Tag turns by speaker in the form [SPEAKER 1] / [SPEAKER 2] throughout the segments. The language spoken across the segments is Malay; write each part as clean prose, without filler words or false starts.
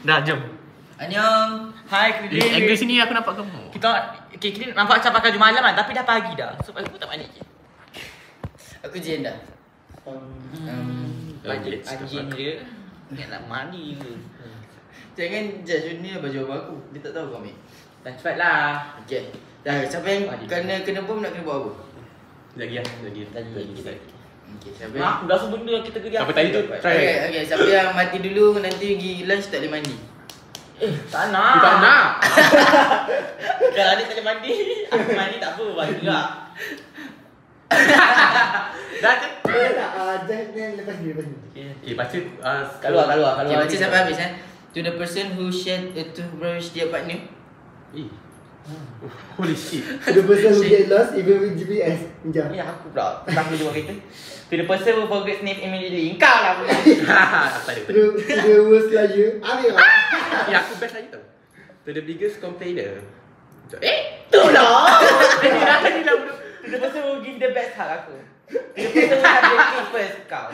[SPEAKER 1] Dah, jom.
[SPEAKER 2] Annyeong.
[SPEAKER 1] Hai,
[SPEAKER 3] Angle sini aku nampak kamu.
[SPEAKER 1] Kita nampak macam pakai Jumalam kan, tapi dah pagi dah. So aku tak panik je.
[SPEAKER 2] Aku Jen dah.
[SPEAKER 1] Anjing dia. Ingatlah mandi ke.
[SPEAKER 2] Jangan judge ni baju abang aku. Dia tak tahu kau ambil.
[SPEAKER 1] Dah cepatlah.
[SPEAKER 2] Okey. Dah, siapa yang kena bom nak kena buat apa?
[SPEAKER 3] Lagi.
[SPEAKER 2] Okey, siapa yang
[SPEAKER 1] Aku dah benda kita kerja.
[SPEAKER 3] Apa tadi tu? Try.
[SPEAKER 2] Okey, siapa yang mati dulu nanti pergi lunch tak boleh mandi.
[SPEAKER 1] Tak nak.
[SPEAKER 3] Tak nak.
[SPEAKER 1] Kalau dia tak boleh mandi, aku mandi tak apa, bagi juga.
[SPEAKER 3] Dah je.
[SPEAKER 4] Jangan lepas ni.
[SPEAKER 3] Okay, lepas tu
[SPEAKER 1] Keluar.
[SPEAKER 2] Okey, baca sampai habis To the person who shared a toothbrush their partner.
[SPEAKER 3] Holy shit.
[SPEAKER 4] The person who get lost even with GPS. Pinjam.
[SPEAKER 1] Ya, aku pula. Tak boleh buat kereta. To the person who forget sniff immediately. Engkau lah pula.
[SPEAKER 3] Tak ada.
[SPEAKER 4] To the worst liar. Ambil lah.
[SPEAKER 3] Aku best lagi tau. To the biggest complainer.
[SPEAKER 1] Tu lah. Ini lah bro. To the person who give the best hug aku. To the person who have the kiss first, kau.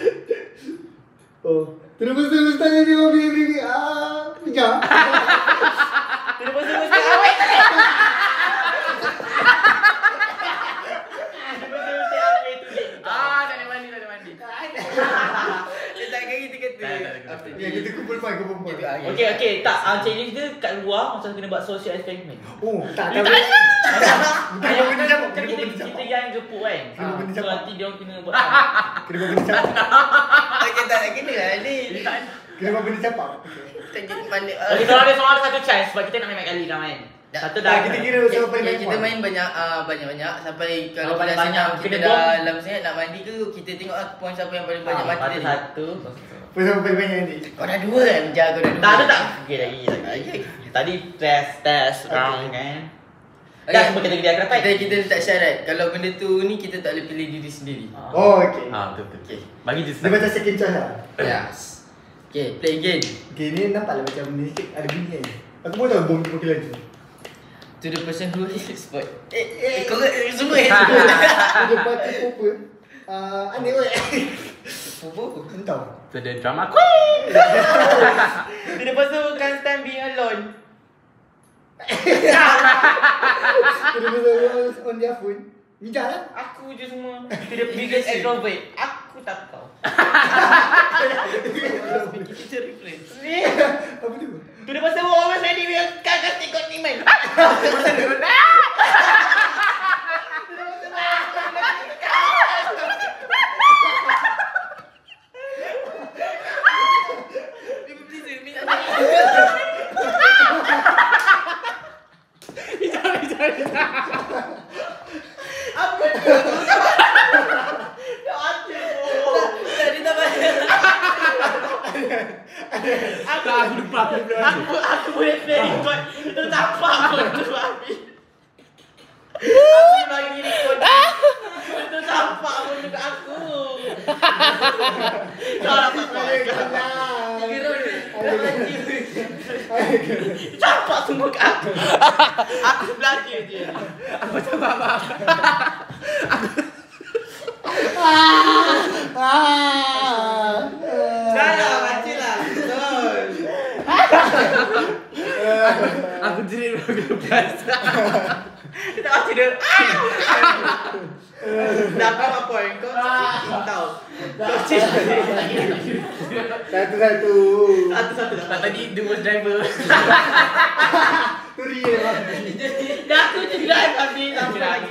[SPEAKER 4] Oh. To the person who started the movie. Pinjam.
[SPEAKER 1] To the person who say, wait.
[SPEAKER 4] Ya, kita kumpul point.
[SPEAKER 1] Okay, tak. Challenge dia kat luar macam kena buat social experiment.
[SPEAKER 4] Oh, tak.
[SPEAKER 1] Ayam
[SPEAKER 4] benda capak.
[SPEAKER 1] kita yang gepuk kan.
[SPEAKER 4] Kena benda
[SPEAKER 1] So
[SPEAKER 4] capak.
[SPEAKER 1] nanti dia orang kena buat.
[SPEAKER 4] Kena buat benda capak.
[SPEAKER 2] Okey, tak nak kena lah ni.
[SPEAKER 4] Kena buat benda capak.
[SPEAKER 2] Kita mana?
[SPEAKER 1] Okay, kalau ada seorang ada satu chance sebab kita nak main kali dah main. Satu dah.
[SPEAKER 4] Kita kira siapa paling banyak.
[SPEAKER 2] Kita main banyak sampai kalau
[SPEAKER 1] paling
[SPEAKER 2] kita
[SPEAKER 1] banyak,
[SPEAKER 2] senang kita
[SPEAKER 1] kena
[SPEAKER 2] dah dalam sangat nak mandi ke kita tengok point siapa yang paling banyak mati tadi.
[SPEAKER 1] Satu.
[SPEAKER 4] Siapa paling banyak nanti.
[SPEAKER 2] Kau dah dua kan? Kau dah dua.
[SPEAKER 1] Tak ada tak? Okay, lagi. Tadi test round kan. Dah semua kategori aku dapat.
[SPEAKER 2] Kita letak syarat. Kalau benda tu ni kita tak boleh pilih diri sendiri.
[SPEAKER 4] Oh, okay.
[SPEAKER 3] Betul.
[SPEAKER 2] Okay.
[SPEAKER 3] Bagi je
[SPEAKER 4] Dia macam second choice lah.
[SPEAKER 2] Yes. Okay, play again.
[SPEAKER 4] Okay, ni nampaklah macam ni ada bunyi kan. Aku pun tahu bom pakai lagi.
[SPEAKER 2] To the person who is spot. Kau semua yang
[SPEAKER 4] Dia pakai popo. Aneh weh.
[SPEAKER 2] Popo.
[SPEAKER 4] Entah.
[SPEAKER 3] To the drama queen.
[SPEAKER 1] Dia lepas tu can't stand being alone.
[SPEAKER 4] Dia mesti on their phone. Mijak lah.
[SPEAKER 1] Aku je semua. To the biggest extrovert. Aku tak tahu.
[SPEAKER 2] Kita reference.
[SPEAKER 4] Apa tu?
[SPEAKER 1] To the person who always ready with a sarcastic compliment. Apa tu?
[SPEAKER 3] Aku lupa.
[SPEAKER 1] Aku boleh play record. Itu tampak pun tu habis. Aku bagi record. Itu tampak pun dekat aku. Kau dapat play. Campak semua kat aku. Aku belakang je.
[SPEAKER 3] Aku tak faham.
[SPEAKER 2] Salah, baca lah. Betul.
[SPEAKER 3] Aku jerit berapa belas.
[SPEAKER 1] Kita baca dia. Dah apa point kau? Tahu.
[SPEAKER 4] Satu-satu.
[SPEAKER 1] Satu-satu dah.
[SPEAKER 3] Tadi dia was driver.
[SPEAKER 4] Tu real lah.
[SPEAKER 1] Dah aku je drive habis sampai lagi.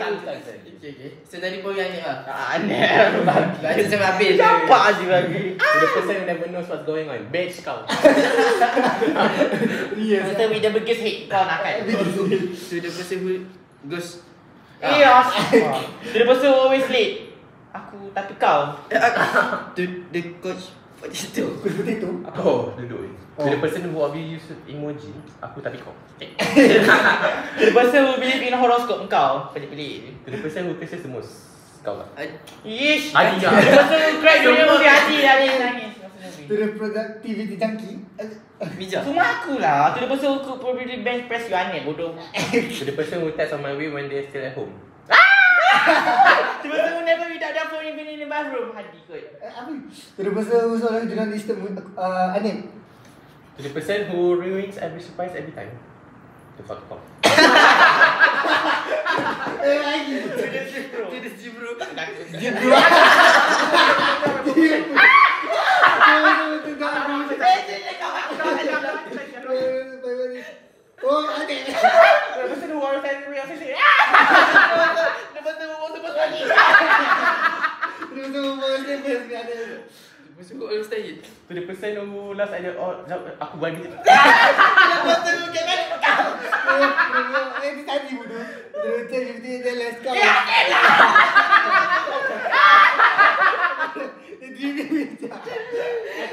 [SPEAKER 2] Okay. So tadi pun yang ni lah.
[SPEAKER 1] Aneh.
[SPEAKER 2] Baca sampai habis.
[SPEAKER 1] Campak je bagi.
[SPEAKER 3] The person who never knows what's going on. Bitch kau.
[SPEAKER 4] Real.
[SPEAKER 1] Kita with the biggest hate kau nak kan.
[SPEAKER 2] So the person who goes.
[SPEAKER 1] Iya. Dia pasal always late. Aku tapi kau.
[SPEAKER 2] To the coach potato.
[SPEAKER 4] Kulit putih tu.
[SPEAKER 3] Oh, duduk.
[SPEAKER 4] Oh.
[SPEAKER 3] The person who always use emoji. Aku tapi kau.
[SPEAKER 1] Dia pasal who believe in horoscope kau. Pelik-pelik.
[SPEAKER 3] The person who kisses the most. Kau lah.
[SPEAKER 1] Ish.
[SPEAKER 3] Adi lah.
[SPEAKER 1] Dia pasal cry dunia movie Adi nangis.
[SPEAKER 4] To the productivity junkie.
[SPEAKER 2] Bijak.
[SPEAKER 1] Semua aku lah. Tu dia pasal aku probably bench press you aneh bodoh.
[SPEAKER 3] To the person who text on my way when they're still at home.
[SPEAKER 1] Tu pasal who never without their phone even in the bathroom. Hadi kot.
[SPEAKER 4] Apa? To the person who soalan do not disturb. Aneh.
[SPEAKER 3] To the person who ruins every surprise every time. To fuck off.
[SPEAKER 4] Lagi.
[SPEAKER 2] Itu Jibro.
[SPEAKER 4] Oh, ada.
[SPEAKER 3] The person who always has me also say,
[SPEAKER 1] The person who wants to put lagi.
[SPEAKER 4] Terus tu bos dia ada.
[SPEAKER 2] Masuk kau always stay.
[SPEAKER 3] to the person who last idea, oh, aku balik.
[SPEAKER 1] The person who can make it count.
[SPEAKER 4] Dia tadi bodoh. Terus dia let's go.
[SPEAKER 1] Ya, elah.
[SPEAKER 4] Dia bincang.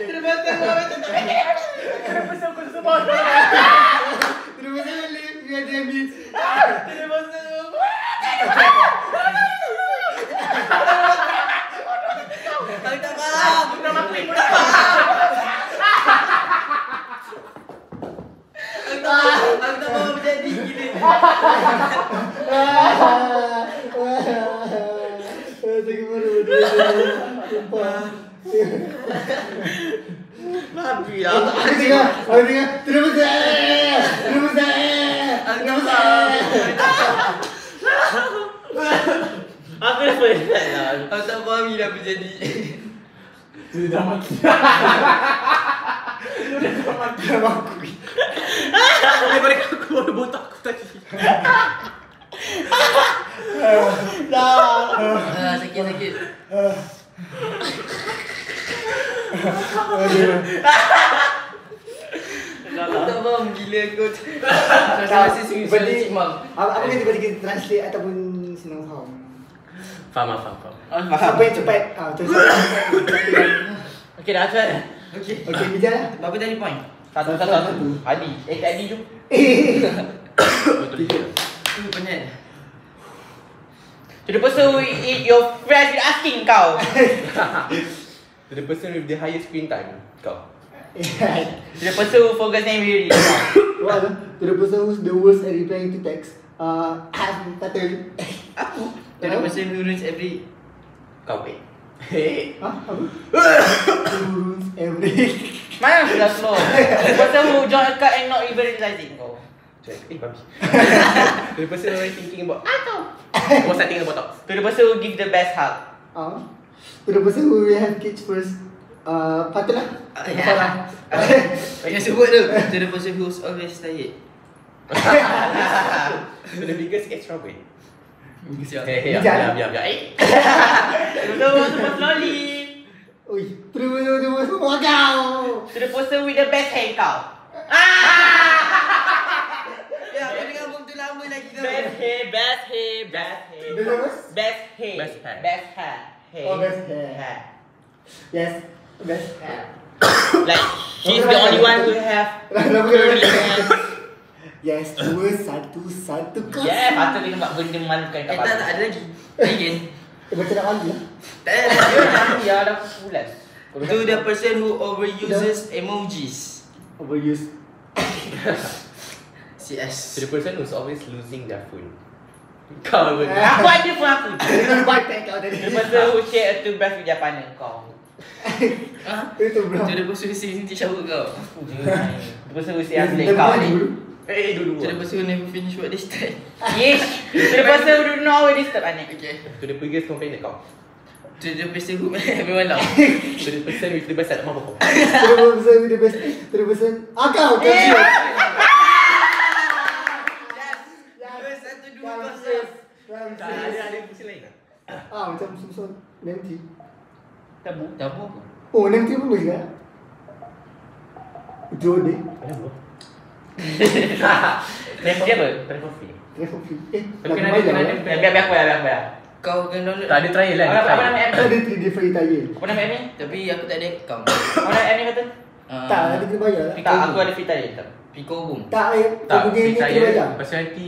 [SPEAKER 1] The person who wants to make it.
[SPEAKER 3] The person who support.
[SPEAKER 4] Terus dia dia miss.
[SPEAKER 1] The person who.
[SPEAKER 2] Aku tak faham.
[SPEAKER 1] Nama aku tak faham.
[SPEAKER 2] Aku tak faham jadi gila.
[SPEAKER 4] Sakit bodoh. Sumpah.
[SPEAKER 1] Babi lah.
[SPEAKER 4] Aku tengok. Terus
[SPEAKER 2] Aku tak faham.
[SPEAKER 1] Aku dah pelik lah.
[SPEAKER 2] Aku tak faham gila apa jadi.
[SPEAKER 3] Dia dah mati. Daripada aku baru botak aku tadi.
[SPEAKER 1] Dah.
[SPEAKER 2] Sakit. Aku tak faham gila kau. Rasa masih sungguh-sungguh Cik Mam.
[SPEAKER 4] Apa yang tiba-tiba translate ataupun senang faham?
[SPEAKER 3] Faham.
[SPEAKER 4] Apa yang cepat? Terus
[SPEAKER 1] Okey dah Azwan.
[SPEAKER 2] Okey.
[SPEAKER 4] okey bijak lah.
[SPEAKER 2] Berapa tadi point?
[SPEAKER 1] Satu. Adi. Adi tu.
[SPEAKER 3] Betul je.
[SPEAKER 2] Penat.
[SPEAKER 1] To the person who eat your friends with asking kau.
[SPEAKER 3] To the person with the highest screen time, kau.
[SPEAKER 1] To the person who focus name really.
[SPEAKER 4] What? To the person who's the worst at replying to text. Tak tahu.
[SPEAKER 2] Aku. To the person who ruins every.
[SPEAKER 3] Kau Hei.
[SPEAKER 4] Apa? Who ruins every.
[SPEAKER 1] Mana sudah slow. The person who join a card and not even realizing kau.
[SPEAKER 3] Babi. To the person who is thinking about what's that thing about talks.
[SPEAKER 1] To the person who give the best hug.
[SPEAKER 4] To the person who will have kids first. Patutlah.
[SPEAKER 2] Ya. Yang sebut tu. To the person who's always tired.
[SPEAKER 3] To the biggest extrovert.
[SPEAKER 2] Siap.
[SPEAKER 3] Biar.
[SPEAKER 1] To the person who slowly.
[SPEAKER 4] Oi, to the person who was kau.
[SPEAKER 1] To the person with the best hair kau.
[SPEAKER 2] Ya, kau dengar bom tu lama lagi tau.
[SPEAKER 1] Best hair.
[SPEAKER 4] Best hair?
[SPEAKER 1] Best hair.
[SPEAKER 4] Oh, best hair. Yes, best hair.
[SPEAKER 1] Like she's the only one to have curly hair.
[SPEAKER 4] Yes, 2, 1, 1 kau.
[SPEAKER 1] Yeah, patut dia buat benda malukan kat
[SPEAKER 2] Tak ada lagi. Again.
[SPEAKER 4] Macam nak mandi lah.
[SPEAKER 2] Tak ada lagi.
[SPEAKER 1] Ya dah pulas.
[SPEAKER 2] To the person who overuses emojis.
[SPEAKER 4] Overuse.
[SPEAKER 2] CS.
[SPEAKER 3] To the person who's always losing their phone. Kau pun.
[SPEAKER 1] Aku ada pun aku.
[SPEAKER 4] Kena baik kau tadi.
[SPEAKER 1] The person who share a toothbrush with their partner kau.
[SPEAKER 4] Itu bro.
[SPEAKER 2] To the person who sings into shower kau.
[SPEAKER 1] The person who say asli kau ni.
[SPEAKER 3] Dulu.
[SPEAKER 2] To the person who never finish what they start.
[SPEAKER 1] Yes. To the person who don't know how to disturb ni.
[SPEAKER 2] Okay.
[SPEAKER 3] To the biggest complainer kau.
[SPEAKER 2] To the person who everyone love.
[SPEAKER 3] To the person with the best at mampu kau.
[SPEAKER 4] To the person. Kau.
[SPEAKER 2] Satu dua kosong.
[SPEAKER 3] Ada pusing lain tak?
[SPEAKER 4] Macam susah. Nanti.
[SPEAKER 1] Tabu.
[SPEAKER 2] Tabu apa?
[SPEAKER 4] Oh, nanti pun boleh kan? Jode.
[SPEAKER 1] Name dia apa?
[SPEAKER 4] Travel fee.
[SPEAKER 3] Tapi kena ada.
[SPEAKER 1] Biar aku bayar.
[SPEAKER 2] Kau kena download.
[SPEAKER 3] Tak ada trial lah.
[SPEAKER 1] Apa nama app?
[SPEAKER 4] Ada 3 different tayar.
[SPEAKER 1] Apa nama app ni?
[SPEAKER 2] Tapi aku tak ada account.
[SPEAKER 1] Apa nama app ni kata?
[SPEAKER 4] Tak, ada kena bayar lah.
[SPEAKER 1] Tak, aku ada free trial tak.
[SPEAKER 2] Pico Boom.
[SPEAKER 4] Tak,
[SPEAKER 3] Tak,
[SPEAKER 4] aku punya
[SPEAKER 3] free
[SPEAKER 4] ni kena
[SPEAKER 3] trial.
[SPEAKER 4] bayar.
[SPEAKER 3] Lepas tu nanti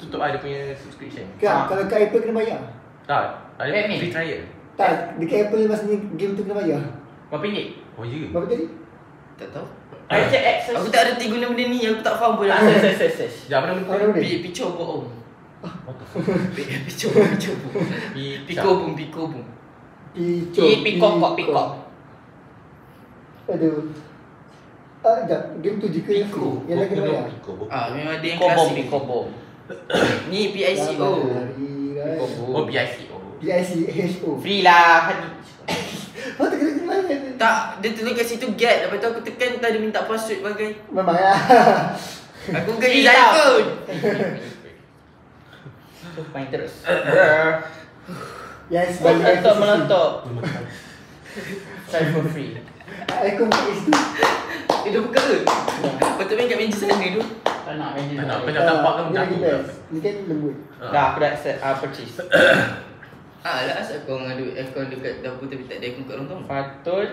[SPEAKER 3] tutup ada punya subscription.
[SPEAKER 4] Kalau kat Apple kena bayar.
[SPEAKER 3] Tak, ada
[SPEAKER 1] App ni?
[SPEAKER 3] free trial.
[SPEAKER 4] Tak, dekat Apple maksudnya game tu kena bayar.
[SPEAKER 1] Berapa ringgit?
[SPEAKER 3] Oh ya.
[SPEAKER 4] Berapa tadi?
[SPEAKER 2] Tak tahu.
[SPEAKER 1] I check access.
[SPEAKER 2] Aku tak reti guna benda ni. Aku tak faham pun.
[SPEAKER 1] Search.
[SPEAKER 3] Sekejap, apa nama
[SPEAKER 4] Apa nama
[SPEAKER 3] tu?
[SPEAKER 4] dia?
[SPEAKER 2] Pico Boom.
[SPEAKER 3] What the fuck?
[SPEAKER 2] Pico Boom. Pico Boom.
[SPEAKER 4] Pico.
[SPEAKER 1] Pikok.
[SPEAKER 4] Aduh. Sekejap, game tu je ke yang free? Yang lagi banyak?
[SPEAKER 2] Memang ada yang
[SPEAKER 3] Pico Bomb,
[SPEAKER 2] klasik.
[SPEAKER 3] Pico Bomb.
[SPEAKER 2] Ni PICO.
[SPEAKER 3] Oh, PICO.
[SPEAKER 4] PICHO.
[SPEAKER 3] Free lah.
[SPEAKER 4] Oh, tak kena mana?
[SPEAKER 2] Tak, dia tulis kat situ get. Lepas tu aku tekan tak ada minta password bagai.
[SPEAKER 4] Memang lah.
[SPEAKER 2] Aku bukan user iPhone.
[SPEAKER 3] So, main terus.
[SPEAKER 4] Yes, bagi
[SPEAKER 3] Meletup, meletup. Try for free.
[SPEAKER 4] Aku buka kat situ.
[SPEAKER 2] Dia buka ke? Patut main kat meja sana tu.
[SPEAKER 3] Tak nak main je.
[SPEAKER 1] Tak nak, kau nampak kan
[SPEAKER 4] Ni lagi
[SPEAKER 1] jatuh.
[SPEAKER 4] best. Ni kan lembut.
[SPEAKER 3] Dah, aku dah accept, purchase.
[SPEAKER 2] Lah asal kau ngadu account dekat dapur tapi tak ada account kat orang tu.
[SPEAKER 3] Fatul.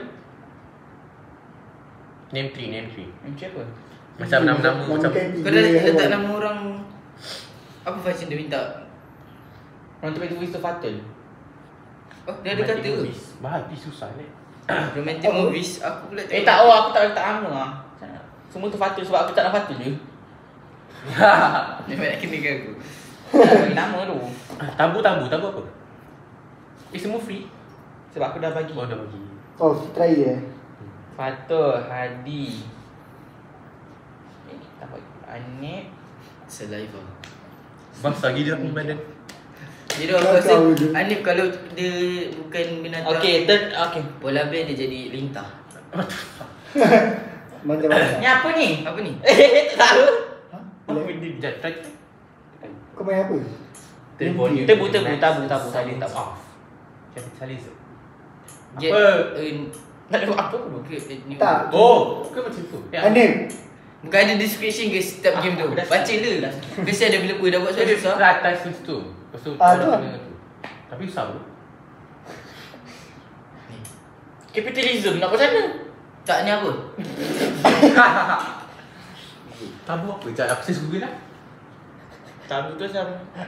[SPEAKER 1] Name 3.
[SPEAKER 3] Macam apa?
[SPEAKER 1] Macam nama-nama macam
[SPEAKER 2] Kau dah letak nama orang. Apa fashion dia minta?
[SPEAKER 3] Orang tu tulis tu Fatul.
[SPEAKER 2] Oh, dia ada kata.
[SPEAKER 1] Bahagi susah ni.
[SPEAKER 2] Romantic movies. Aku pula
[SPEAKER 3] Tak, aku tak letak nama lah. Macam mana? Semua tu Fatul sebab aku tak nak Fatul je.
[SPEAKER 2] Dia nak kena ke aku.
[SPEAKER 3] Tak bagi nama tu.
[SPEAKER 1] Tabu apa?
[SPEAKER 3] Semua free. Sebab aku dah bagi.
[SPEAKER 1] Oh, dah bagi.
[SPEAKER 4] Oh, try je.
[SPEAKER 3] Fatul, Hadi. Tak bagi. Anip.
[SPEAKER 2] Saliva.
[SPEAKER 1] Basah gila aku badan.
[SPEAKER 2] Jadi aku rasa Anip kalau dia bukan binatang.
[SPEAKER 3] Okay, okay.
[SPEAKER 2] Polar bear dia jadi lintah.
[SPEAKER 4] Macam-macam.
[SPEAKER 3] Ni apa ni?
[SPEAKER 2] Apa ni?
[SPEAKER 3] Tak tahu.
[SPEAKER 4] Ha?
[SPEAKER 1] Apa benda ni? Try.
[SPEAKER 4] Kau main apa?
[SPEAKER 1] Tebu.
[SPEAKER 3] Tabu. Silent tak off.
[SPEAKER 1] Capitalis.
[SPEAKER 2] Get
[SPEAKER 1] Apa?
[SPEAKER 3] Tak ada apa pun.
[SPEAKER 4] Tak.
[SPEAKER 1] Oh, bukan macam tu.
[SPEAKER 4] Anip.
[SPEAKER 2] Bukan ada description ke setiap game tu.
[SPEAKER 3] Aku dah
[SPEAKER 2] Baca le. Biasa ada developer dah buat
[SPEAKER 1] So, dia
[SPEAKER 2] susah.
[SPEAKER 1] atas tu. Lepas tu
[SPEAKER 4] Tu
[SPEAKER 1] kena tu. Tapi susah bro.
[SPEAKER 3] Capitalism nak macam mana?
[SPEAKER 2] Tak ni apa?
[SPEAKER 1] Tabu apa? Sekejap aku search Google lah.
[SPEAKER 3] Tabu tu macam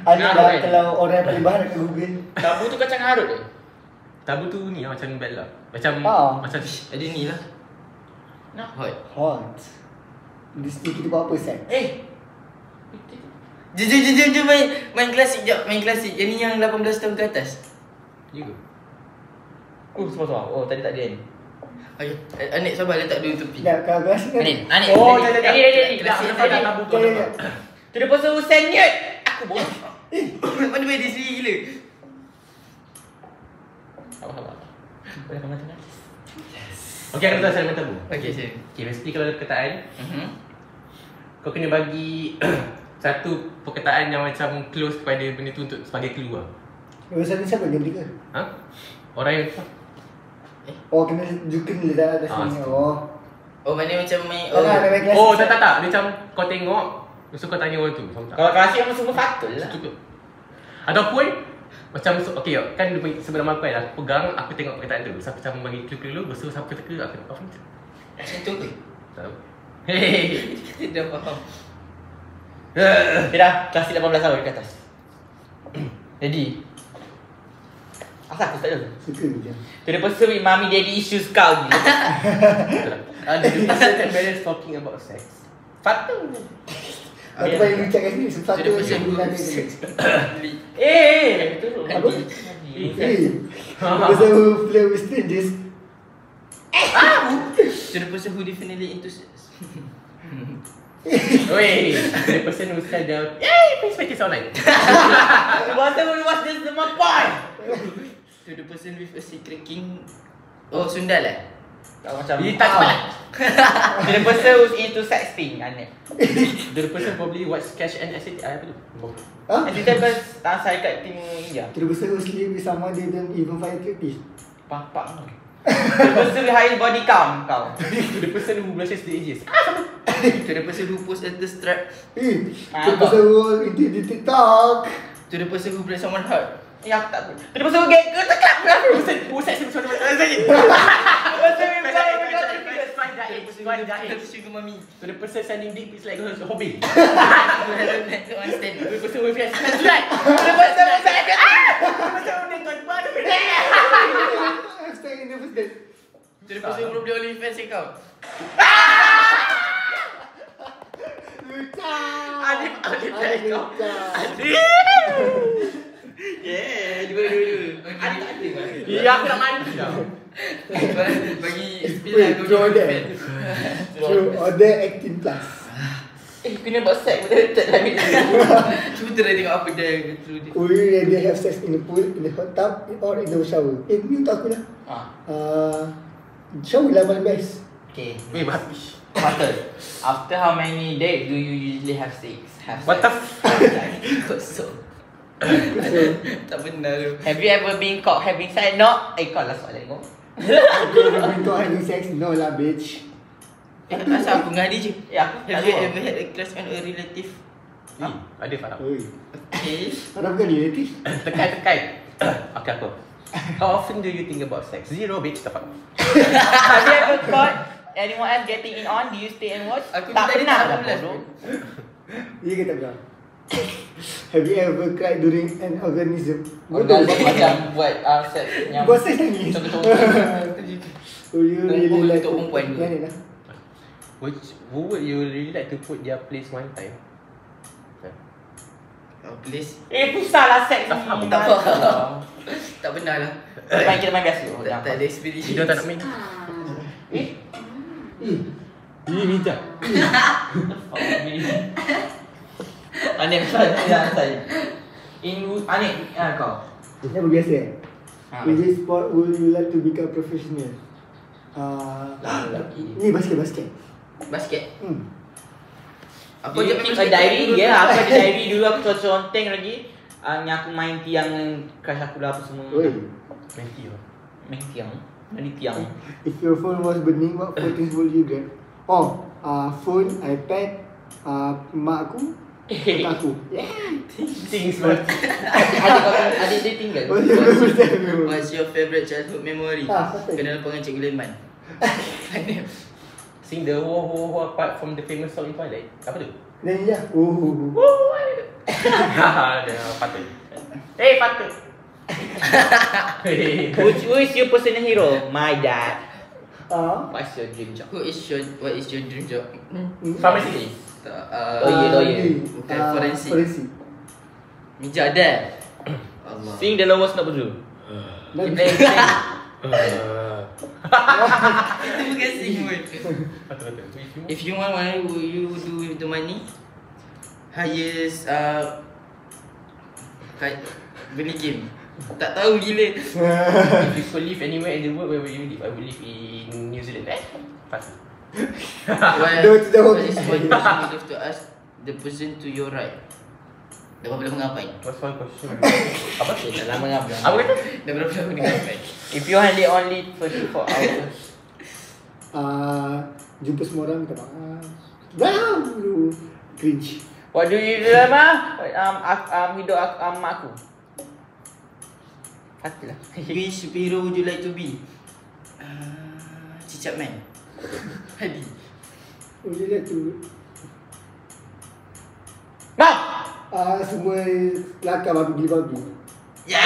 [SPEAKER 4] Anip
[SPEAKER 3] Harut
[SPEAKER 4] lah
[SPEAKER 3] kan?
[SPEAKER 4] kalau orang yang paling bahar kat Google.
[SPEAKER 3] Tabu tu kacang harut ke?
[SPEAKER 1] Tabu tu ni lah, macam Bella. Macam macam
[SPEAKER 2] Ada ni lah.
[SPEAKER 3] Nak?
[SPEAKER 2] Hot.
[SPEAKER 4] Hot. Di situ kita buat apa set?
[SPEAKER 2] Jom main klasik jap. Main klasik. Yang ni yang 18 tahun ke atas.
[SPEAKER 1] Ya ke?
[SPEAKER 3] Semua. Oh, tadi tak ada ni.
[SPEAKER 2] Ayo, Anik sabar letak dulu tepi.
[SPEAKER 4] Tak, kalau kau rasa kan?
[SPEAKER 2] Anik.
[SPEAKER 1] Oh,
[SPEAKER 3] Tadi.
[SPEAKER 2] Klasik
[SPEAKER 1] Nampak
[SPEAKER 2] tadi.
[SPEAKER 1] tabu tu.
[SPEAKER 4] Ya.
[SPEAKER 3] Tu dia pasal Hussein Yut. Aku bodoh.
[SPEAKER 2] Mana boleh di sini gila.
[SPEAKER 3] Sabar. Boleh kamu tengah.
[SPEAKER 1] Okay, aku tahu saya tabu.
[SPEAKER 2] Okey, saya.
[SPEAKER 1] Okay, mesti kalau ada perkataan, kau kena bagi satu perkataan yang macam close kepada benda tu untuk sebagai clue lah.
[SPEAKER 4] Urusan ni siapa game tiga?
[SPEAKER 1] Ha? Orang yang
[SPEAKER 4] Oh, kena letak atas ni. Oh.
[SPEAKER 2] Oh, mana macam main
[SPEAKER 4] Main klasik.
[SPEAKER 1] Oh, tak. Dia macam kau tengok, lepas tu kau tanya orang tu. Faham tak?
[SPEAKER 3] Kalau klasik memang semua Fatul lah.
[SPEAKER 1] Cukup. Ataupun macam okay, kan dia sebelum aku dah pegang, aku tengok perkataan tu. Siapa macam bagi clue dulu, lepas tu siapa teka aku apa macam.
[SPEAKER 2] macam tu ke?
[SPEAKER 1] Tak tahu.
[SPEAKER 2] Kita dah faham.
[SPEAKER 3] Dia dah klasik 18 tahun ke atas. Jadi asal aku tak tahu.
[SPEAKER 4] Suka je.
[SPEAKER 3] Tu dia pasal with mommy daddy issues kau gila.
[SPEAKER 1] The person that balance talking about sex.
[SPEAKER 3] Fatul.
[SPEAKER 4] Aku paling lucak kat sini. Satu
[SPEAKER 2] Jadi pasal
[SPEAKER 4] yang bilang dia.
[SPEAKER 3] Betul.
[SPEAKER 4] Apa?
[SPEAKER 3] Hadi.
[SPEAKER 4] Pasal who play with strangers.
[SPEAKER 2] To the person who definitely into sex.
[SPEAKER 1] Wait, the person who said that, yay, please make it sound like.
[SPEAKER 3] What's this my point?
[SPEAKER 2] To the person with a secret king. Oh, Sundal eh?
[SPEAKER 3] Tak macam
[SPEAKER 1] Tak cepat.
[SPEAKER 3] To the person who's into sexting aneh.
[SPEAKER 1] The person probably watch Cash and Acid. Apa tu?
[SPEAKER 4] Ha?
[SPEAKER 3] Nanti dia pas saya kat tim India.
[SPEAKER 4] Terus pasal who sleep with someone they don't even find attractive.
[SPEAKER 3] Papak kau. To the person with highest body count kau.
[SPEAKER 1] The person who blushes the edges.
[SPEAKER 2] To the person who post at the strap.
[SPEAKER 4] Terus pasal who into the TikTok.
[SPEAKER 2] To the person who break someone heart.
[SPEAKER 3] Ya aku tak tahu. To the person who get ke tekak berapa?
[SPEAKER 1] Who said something like that?
[SPEAKER 2] Kata sugar mami.
[SPEAKER 1] To the person sending dick pics like a hobby.
[SPEAKER 2] Don't understand.
[SPEAKER 1] The person who has like.
[SPEAKER 3] To the person who say
[SPEAKER 4] I'm staying in the first day.
[SPEAKER 2] To the person who belum beli OnlyFans account.
[SPEAKER 4] Lucak.
[SPEAKER 3] Adib
[SPEAKER 4] Lucak.
[SPEAKER 3] Yeah, dua.
[SPEAKER 2] Ada tak ada?
[SPEAKER 1] Ya, aku nak mandi dah.
[SPEAKER 2] Bagi
[SPEAKER 4] Wait,
[SPEAKER 2] spill lah kau
[SPEAKER 4] throw
[SPEAKER 2] punya
[SPEAKER 4] that.
[SPEAKER 2] OnlyFans.
[SPEAKER 4] True order 18 plus.
[SPEAKER 1] Kena buat sex betul-betul lah.
[SPEAKER 2] Cuba try tengok apa dia through dia.
[SPEAKER 4] Would you rather have sex in the pool, in the hot tub, or in the shower? Ni untuk aku lah. Shower lah paling best.
[SPEAKER 1] Okay.
[SPEAKER 3] Weh, habis.
[SPEAKER 1] Fatul. After how many days do you usually have sex?
[SPEAKER 3] What the
[SPEAKER 2] Kosong.
[SPEAKER 4] So,
[SPEAKER 2] Tak benar tu.
[SPEAKER 1] Have you ever been caught having sex? No. Kau lah soalan kau.
[SPEAKER 4] have you ever been caught having sex? No lah, bitch.
[SPEAKER 2] Asal aku dengan dia je.
[SPEAKER 1] Ya, aku tak
[SPEAKER 2] Have you
[SPEAKER 1] tahu.
[SPEAKER 2] ever had a crush on a relative?
[SPEAKER 3] Ada Farah.
[SPEAKER 4] Oi.
[SPEAKER 2] Okay.
[SPEAKER 4] Farah bukan relative.
[SPEAKER 3] Tekan. Okay, aku. How often do you think about sex? Zero, bitch. Tepat.
[SPEAKER 1] Have you ever caught anyone else getting in on? Do you stay and watch?
[SPEAKER 2] Aku
[SPEAKER 1] tak
[SPEAKER 2] tadi
[SPEAKER 1] pernah
[SPEAKER 2] tak
[SPEAKER 1] lah
[SPEAKER 2] pernah.
[SPEAKER 1] bodoh.
[SPEAKER 4] Dia kata apa? Have you ever cried during an organism?
[SPEAKER 1] Macam buat sex yang
[SPEAKER 4] Buat sex nangis.
[SPEAKER 1] betul-betul.
[SPEAKER 4] Would you really
[SPEAKER 2] Kumpul
[SPEAKER 4] like
[SPEAKER 2] untuk perempuan tu.
[SPEAKER 4] Yang ni lah.
[SPEAKER 3] Who would you really like to put their place one time?
[SPEAKER 2] Oh, please.
[SPEAKER 1] Susah lah sex
[SPEAKER 3] Tak faham,
[SPEAKER 1] ni.
[SPEAKER 2] tak faham. Tak benar lah.
[SPEAKER 1] Kita main biasa.
[SPEAKER 2] Tak ada experience.
[SPEAKER 3] Dia tak nak main. Ini bijak.
[SPEAKER 1] Anik saya. Anik kau.
[SPEAKER 4] Ini apa biasa eh?
[SPEAKER 1] Ha.
[SPEAKER 4] In this sport, would you like to become professional? Ni basket.
[SPEAKER 2] Basket.
[SPEAKER 1] Apa je keep a diary dia. Aku ada diary dulu aku conteng lagi. Yang aku main tiang crush aku lah apa semua.
[SPEAKER 4] Oi.
[SPEAKER 1] Main tiang. Main tiang.
[SPEAKER 4] If your phone was burning, what four things would you grab? Phone, iPad, mak aku, mak aku.
[SPEAKER 3] Things but
[SPEAKER 1] Ada dia tinggal.
[SPEAKER 2] What's your favourite childhood memory?
[SPEAKER 4] Apa?
[SPEAKER 2] Kenal dengan Cikgu Leman.
[SPEAKER 3] sing the wo apart from the famous song in Twilight. Apa tu?
[SPEAKER 4] Nyanyi lah.
[SPEAKER 3] Dia patut. Patut.
[SPEAKER 1] Who is your personal hero? My dad.
[SPEAKER 2] What's your dream job? What is your dream job?
[SPEAKER 3] Pharmacy.
[SPEAKER 1] Lawyer.
[SPEAKER 2] Bukan forensik.
[SPEAKER 4] Forensik.
[SPEAKER 2] Mijak ada. Allah.
[SPEAKER 1] Sing the lowest note dulu.
[SPEAKER 2] Itu bukan singword.
[SPEAKER 3] Patut.
[SPEAKER 2] If you want money, what you do with the money? Highest beli game. Tak tahu gila.
[SPEAKER 3] If you could live anywhere in the world, where would you live? I would live in New Zealand. Patut.
[SPEAKER 2] What is one question you have to ask the person to your right? Dah berapa lama ngapain?
[SPEAKER 3] What's one question? Apa?
[SPEAKER 1] Okay, tak lama ngap.
[SPEAKER 3] Apa kata?
[SPEAKER 2] Dah berapa lama dia ngapain?
[SPEAKER 1] If you only 24 hours.
[SPEAKER 4] Jumpa semua orang, minta maaf. Dah dulu. Cringe.
[SPEAKER 1] What do you do lama? Hidup mak aku. Hati lah.
[SPEAKER 2] Which superhero would you like to be? Cicap Man. Hadi.
[SPEAKER 4] Would you like to...
[SPEAKER 1] Mam!
[SPEAKER 4] Semua kelakar babi-babi.
[SPEAKER 2] Ya.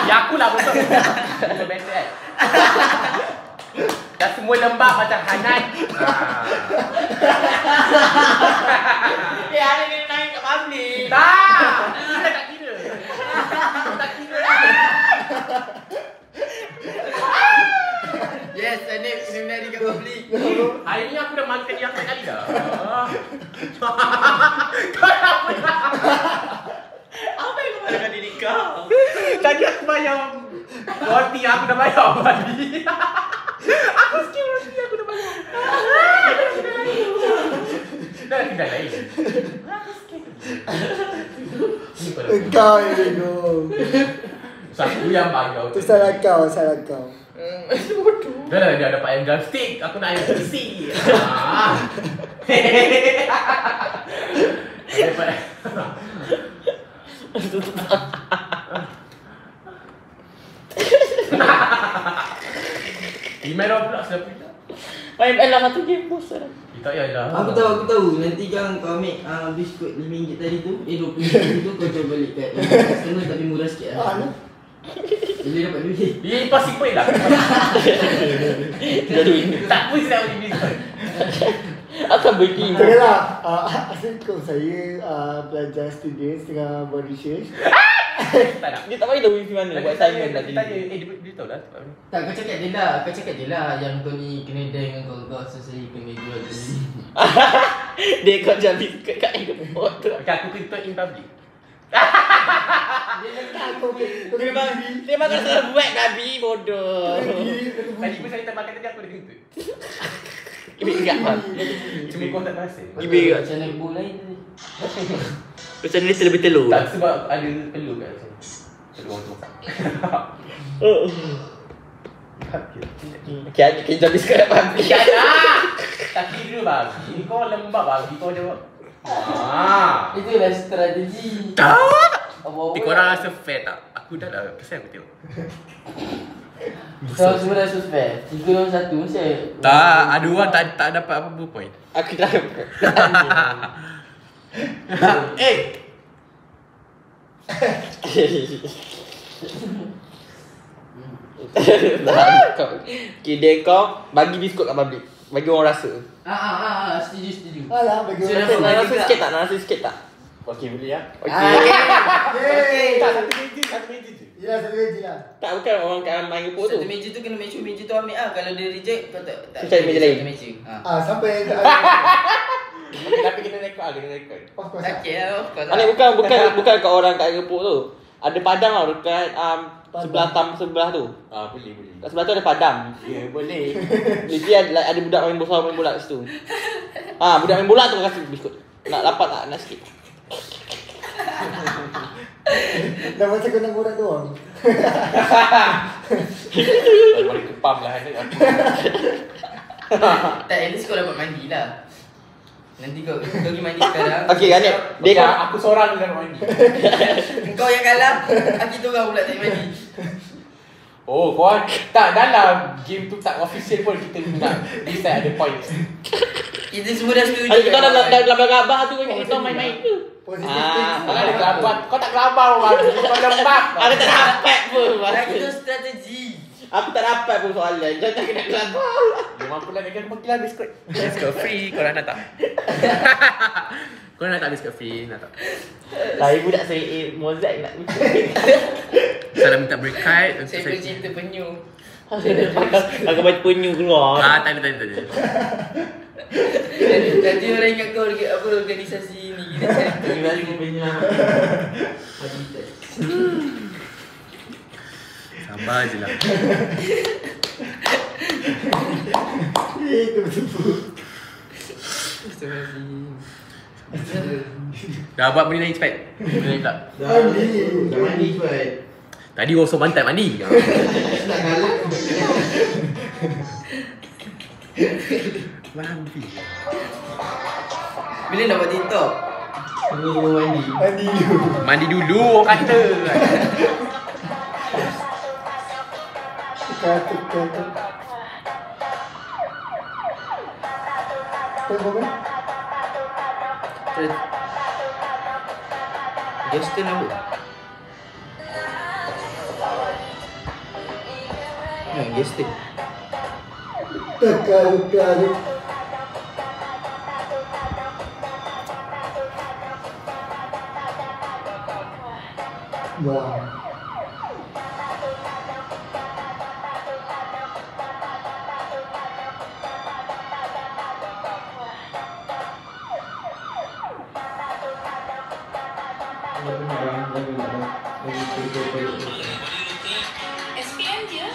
[SPEAKER 3] Ya aku lah betul. Betul better kan? Dah semua lembab macam Hanan.
[SPEAKER 1] Ada ni naik kat public.
[SPEAKER 3] Tak! Kita tak kira. Tak kira.
[SPEAKER 2] Yes, Anip kena menari kat public.
[SPEAKER 3] Hari ni aku dah makan yang kali dah. Kau apa dah?
[SPEAKER 1] Apa yang kau berikan diri kau?
[SPEAKER 3] Tadi aku bayar roti aku dah bayar tadi. Aku skip roti aku dah bayar. Dah tidak lain. Aku skip.
[SPEAKER 4] Engkau yang bego.
[SPEAKER 3] Aku yang bayar.
[SPEAKER 4] Tu salah kau.
[SPEAKER 3] Dia dapat ayam drumstick. Aku nak ayam kursi. Email pula sudah pula.
[SPEAKER 1] Main lah satu game bosan.
[SPEAKER 3] Kita yalah.
[SPEAKER 2] Aku tahu. Nanti kan kau ambil biskut RM5 tadi tu, RM20 tu kau jual balik kat customer tapi murah sikit lah. Jadi dapat duit.
[SPEAKER 3] Ini impossible lah. Tak pun saya boleh biskut.
[SPEAKER 1] Akan bagi.
[SPEAKER 4] Tengoklah. Assalamualaikum. Saya pelajar student tengah buat research.
[SPEAKER 3] Tak nak.
[SPEAKER 1] Dia tak bagi tahu wifi mana buat assignment
[SPEAKER 3] Dia
[SPEAKER 1] tadi.
[SPEAKER 3] tanya, dia tahu lah tempat mana.
[SPEAKER 2] Tak, kau cakap je lah. Kau cakap je lah yang kau ni kena dengan kau so saya kena jual beli.
[SPEAKER 1] Dia kau jual biskut kat airport tu.
[SPEAKER 3] Okay, aku kentut in public.
[SPEAKER 2] Dia letak kau
[SPEAKER 1] Dia makan salah buat Nabi bodoh.
[SPEAKER 3] Tadi pun saya tak makan tadi aku dah kentut.
[SPEAKER 1] Ibu ingat bang.
[SPEAKER 3] Cuma kau tak rasa.
[SPEAKER 1] Ibu ingat.
[SPEAKER 2] Macam nak bola ni.
[SPEAKER 1] Macam ni terlebih telur.
[SPEAKER 3] Tak, sebab ada telur kat sana. Telur orang tu masak.
[SPEAKER 1] Okay, kita jual biskut kat Nabi.
[SPEAKER 3] Tak nak! Tak kira babi. Kau lembab babi. Kau jawab.
[SPEAKER 2] Itulah strategi.
[SPEAKER 3] Tapi korang rasa fair tak? Aku dah lah. Pasal aku tengok.
[SPEAKER 2] Kau semua dah suspend. 3 lawan 1 mesti.
[SPEAKER 3] Tak, ada orang tak dapat apa-apa point.
[SPEAKER 1] Aku dah. Kira kau bagi biskut kat public. Bagi orang rasa.
[SPEAKER 2] Setuju.
[SPEAKER 4] Alah, bagi
[SPEAKER 2] Sudah
[SPEAKER 4] orang
[SPEAKER 1] Nak
[SPEAKER 2] Nak
[SPEAKER 1] rasa sikit tak? Nak rasa sikit tak?
[SPEAKER 3] Okey, boleh ya?
[SPEAKER 1] Okay.
[SPEAKER 3] Tak, satu meja je.
[SPEAKER 4] Yelah, satu gaji lah.
[SPEAKER 1] Tak, bukan orang kat main report tu.
[SPEAKER 2] Satu meja tu kena make sure meja tu ambil ah. Kalau dia reject kau tak
[SPEAKER 1] Kau cari meja lain.
[SPEAKER 2] satu meja.
[SPEAKER 4] Siapa yang tak
[SPEAKER 3] Tapi kena rekod kena rekod.
[SPEAKER 4] Of course.
[SPEAKER 2] Okey lah.
[SPEAKER 1] Ani bukan kat orang kat report tu. Ada padang tau dekat sebelah tu.
[SPEAKER 3] Boleh.
[SPEAKER 1] Kat sebelah tu ada padang.
[SPEAKER 3] Ya, boleh.
[SPEAKER 1] Jadi ada budak main bola kat situ. Budak main bola tu kasih biskut. Nak dapat tak? Nak sikit.
[SPEAKER 4] Dah macam kau nak borak doang.
[SPEAKER 3] Boleh kepam lah.
[SPEAKER 2] Tak, at least kau dapat mandi lah. Nanti kau pergi mandi sekarang.
[SPEAKER 1] Okey, Ani. Dia
[SPEAKER 3] Aku seorang dalam mandi.
[SPEAKER 2] Kau yang kalah, kita orang pula tak mandi.
[SPEAKER 3] Oh, kau tak dalam game tu tak official pun kita nak decide ada points.
[SPEAKER 2] Kita semua dah setuju.
[SPEAKER 1] kita dalam gambar tu kita main-main ke?
[SPEAKER 4] Positif
[SPEAKER 3] Kalau ada kelabar, kau tak kelabar orang. Kau lembab.
[SPEAKER 1] Aku tak dapat pun.
[SPEAKER 2] Kita strategi.
[SPEAKER 1] Aku tak dapat pun soalan. Jangan kena kelabar.
[SPEAKER 3] Memang pula dengan pergilah biskut. Biskut free, korang nak tak? Korang nak tak biskut free? Nak tak?
[SPEAKER 1] Saya budak saya Mozart nak.
[SPEAKER 3] Saya minta berkat.
[SPEAKER 2] Saya bercinta penyu.
[SPEAKER 1] Aku baca penyu keluar.
[SPEAKER 3] Tak ada.
[SPEAKER 2] Nanti orang ingat kau apa organisasi ni. Kita cari
[SPEAKER 1] Lagi penyelamat.
[SPEAKER 3] Sabar je lah.
[SPEAKER 4] Itu betul.
[SPEAKER 3] Dah buat benda lain cepat. Benda lain tak?
[SPEAKER 2] Ah,
[SPEAKER 1] Dah mandi cepat.
[SPEAKER 3] Tadi gosok pantat mandi.
[SPEAKER 1] Tak galak.
[SPEAKER 3] Babi.
[SPEAKER 2] Bila nak buat TikTok?
[SPEAKER 1] Tunggu mandi.
[SPEAKER 4] Mandi dulu.
[SPEAKER 3] Mandi dulu orang kata.
[SPEAKER 4] Tukar. Apa?
[SPEAKER 2] Justin apa? Justin.
[SPEAKER 4] Tukar. Wah.
[SPEAKER 5] SPM je.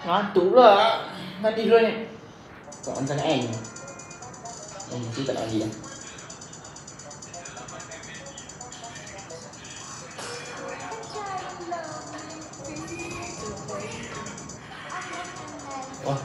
[SPEAKER 1] Ngantuk pula. Mandi dulu ni. Kau on sangat kan? Mesti tak nak mandi lah. Wah.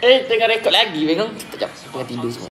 [SPEAKER 6] Tengah rekod lagi memang. Sekejap, tengah tidur semua.